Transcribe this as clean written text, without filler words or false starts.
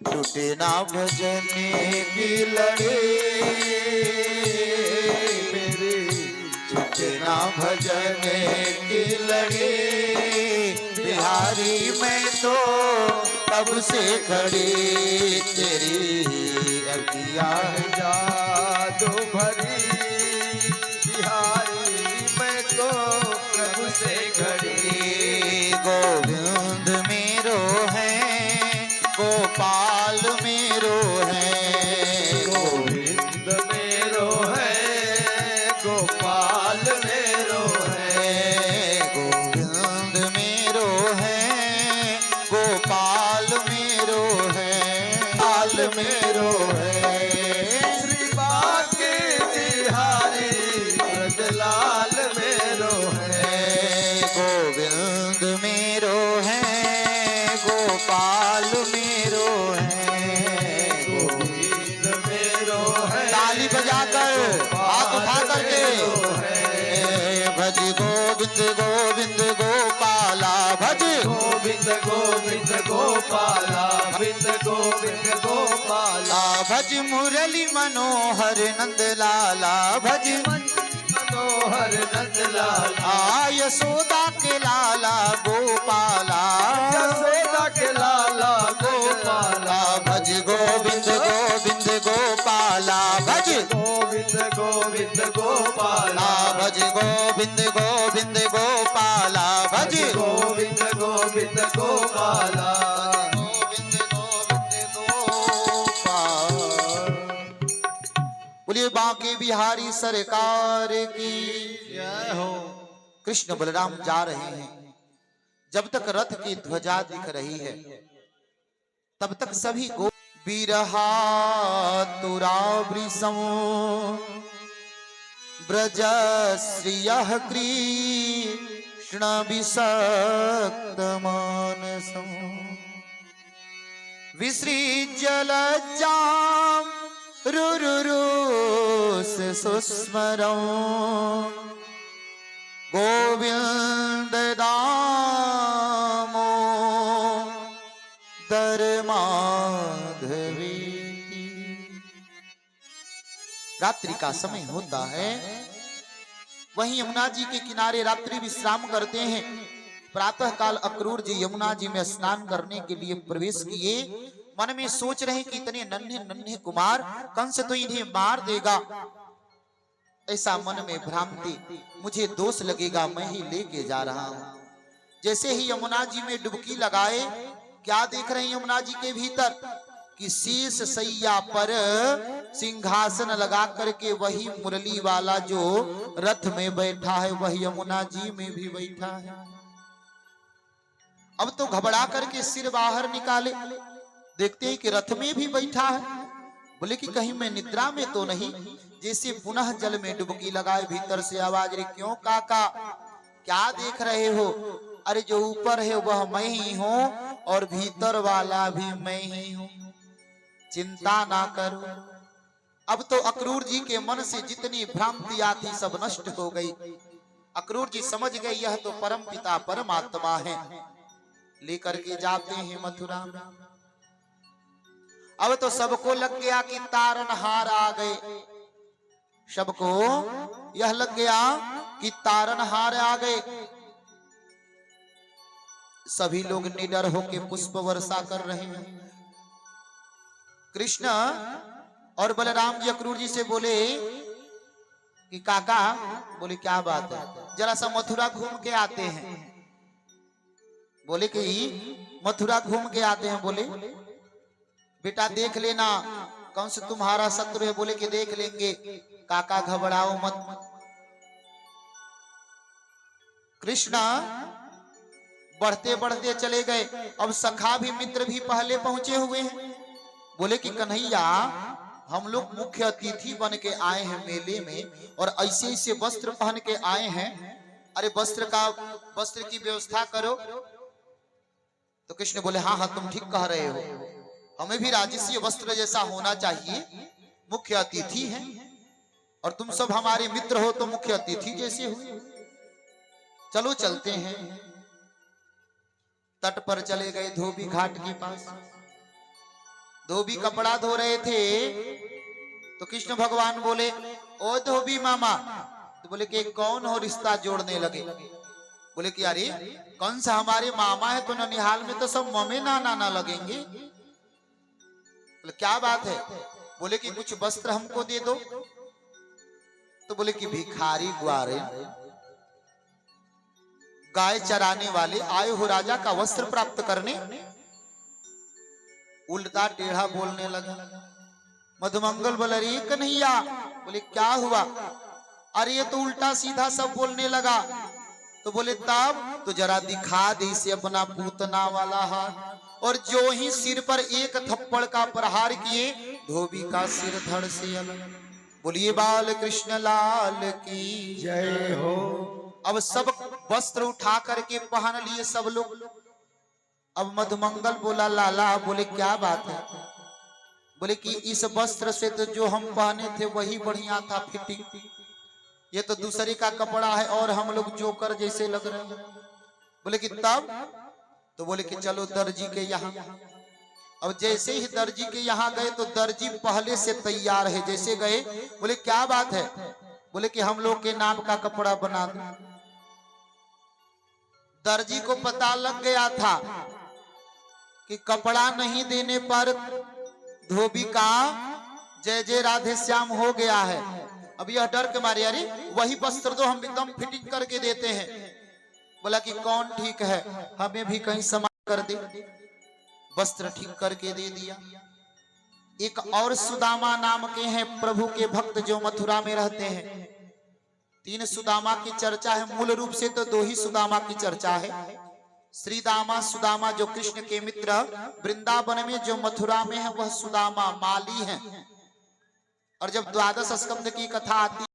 टूटे ना भजन की लड़े मेरे, टूटे ना भजन की लड़े बिहारी मैं तो तब से खड़ी तेरी अखियाँ है जादू भरी बिहारी मैं तो कब से खड़ी। गोविंद मेरो है गोपाल मेरो है, गोविंद मेरो है गोपाल मेरो है। गोविंद मेरो है गोपाल मेरो है, पाल मेरो है। श्री बाके बिहारी ब्रजलाल मेरो है। गोविंद मेरो है गोपाल मेरो है। गोविंद मेरो है ताली बजाकर हाथ उठा करके भज गोविंद गोविंद गोपाला भज गोविंद गोविंद गोपाला गोविंद गोविंद गोपाला। भज मुरली मनोहर नंद लाला भज मनोहर नंद लाला। यशोदा के लाला गोपाला, यशोदा के लाला गोपाला। भज गोविंद गोविंद गोपाला भज गोविंद गोविंद गोपाला भज गोविंद गोविंद गोपाला भज गोविंद गोविंद गोपाला। गोविंद गोविंद गोपाल। बोलिए बांके बिहारी सरकार की जय हो। कृष्ण बलराम जा रहे हैं, जब तक रथ की ध्वजा दिख रही है तब तक सभी गो बिरहा तुरा वृषम ब्रज श्रियः कृष्ण विषक्त मानसम विसृज्य लज्जाम रुरुरुस सुस्मरं गोविंद दामो दर माधवी। रात्रि का समय होता है, वहीं यमुना जी के किनारे रात्रि विश्राम करते हैं। प्रातः काल अक्रूर जी यमुना जी में स्नान करने के लिए प्रवेश किए। मन में सोच रहे कि इतने नन्हे नन्हे कुमार कंस तो इन्हें मार देगा। ऐसा मन में भ्रांति, मुझे दोष लगेगा, मैं ही लेके जा रहा हूं। जैसे ही यमुना जी में डुबकी लगाए, क्या देख रहे हैं यमुना जी के भीतर कि शीश सैया पर सिंहासन लगा करके वही मुरली वाला जो रथ में बैठा है वही यमुना जी में भी बैठा है। अब तो घबरा करके सिर बाहर निकाले, देखते हैं कि रथ में भी बैठा है। बोले कि कहीं मैं निद्रा में तो नहीं। जैसे पुनः जल में डुबकी लगाए, भीतर से आवाज रे क्यों काका, क्या देख रहे हो? अरे जो ऊपर है वह मैं ही हूं और भीतर वाला भी मैं ही हूं, चिंता ना करो। अब तो अक्रूर जी के मन से जितनी भ्रांतियां थी सब नष्ट हो गई। अक्रूर जी समझ गए यह तो परम पिता परमात्मा है। लेकर के जाते हैं मथुरा में। अब तो सबको लग गया कि तारनहार आ गए, सबको यह लग गया कि तारनहार आ गए। सभी लोग निडर होकर पुष्प वर्षा कर रहे हैं। कृष्ण और बलराम जी अक्रूर जी से बोले कि काका, बोले क्या बात है, जरा सा मथुरा घूम के आते हैं। बोले कि मथुरा घूम के आते हैं। बोले बेटा देख लेना कौन से तुम्हारा शत्रु है। बोले कि देख लेंगे। काका घबराओ मत। कृष्ण बढ़ते बढ़ते चले गए। अब सखा भी मित्र भी पहले पहुंचे हुए हैं। बोले कि कन्हैया, हम लोग मुख्य अतिथि बन के आए हैं मेले में और ऐसे ऐसे वस्त्र पहन के आए हैं। अरे वस्त्र की व्यवस्था करो। तो कृष्ण बोले हाँ हाँ तुम ठीक कह रहे हो, हमें भी राजसीय वस्त्र जैसा होना चाहिए। मुख्य अतिथि हैं और तुम सब हमारे मित्र हो तो मुख्य अतिथि जैसे हो। चलो चलते हैं। तट पर चले गए, धोबी घाट के पास। धोबी कपड़ा धो रहे थे तो कृष्ण भगवान बोले, ओ धोबी मामा। तो बोले कि कौन हो रिश्ता जोड़ने लगे। बोले कि अरे कौन सा हमारे मामा है, तो ननिहाल में तो सब ममे नाना लगेंगे। बोले क्या बात है। बोले कि कुछ वस्त्र हमको दे दो। तो बोले कि भिखारी ग्वारे गाय चराने वाले आए हो राजा का वस्त्र प्राप्त करने। उल्टा टेढ़ा बोलने लगा। मधुमंगल बोले, अरे कन्हैया। बोले क्या हुआ। अरे ये तो उल्टा सीधा सब बोलने लगा। तो बोले तब तो जरा दिखा दे इसे अपना पूतना वाला हाथ। और जो ही सिर पर एक थप्पड़ का प्रहार किए, धोबी का सिर धड़ से अलग। बोलिए बाल कृष्ण लाल की जय हो। अब सब वस्त्र उठा करके पहन लिए सब लोग। अब मधुमंगल बोला, लाला। बोले क्या बात है। बोले कि इस वस्त्र से तो जो हम पहने थे वही बढ़िया था फिटिंग, ये तो दूसरे का कपड़ा है और हम लोग जोकर जैसे लग रहे हैं। बोले कि तब। तो बोले कि चलो दर्जी के यहाँ। अब जैसे ही दर्जी के यहाँ गए तो दर्जी पहले से तैयार है। जैसे गए बोले क्या बात है। बोले कि हम लोग के नाम का कपड़ा बना दो। दर्जी को पता लग गया था कि कपड़ा नहीं देने पर धोबी का जय जय राधे श्याम हो गया है। अब यह डर के मारे, अरे वही वस्त्र तो हम एकदम फिटिंग करके देते हैं। बोला कि कौन ठीक है, हमें भी कहीं समान कर दे। वस्त्र ठीक करके दे दिया। एक और सुदामा नाम के हैं प्रभु के भक्त जो मथुरा में रहते हैं। 3 सुदामा की चर्चा है। मूल रूप से तो 2 ही सुदामा की चर्चा है। श्रीदामा सुदामा जो कृष्ण के मित्र, वृंदावन में जो मथुरा में है वह सुदामा माली हैं। और जब द्वादश स्कंद की कथा आती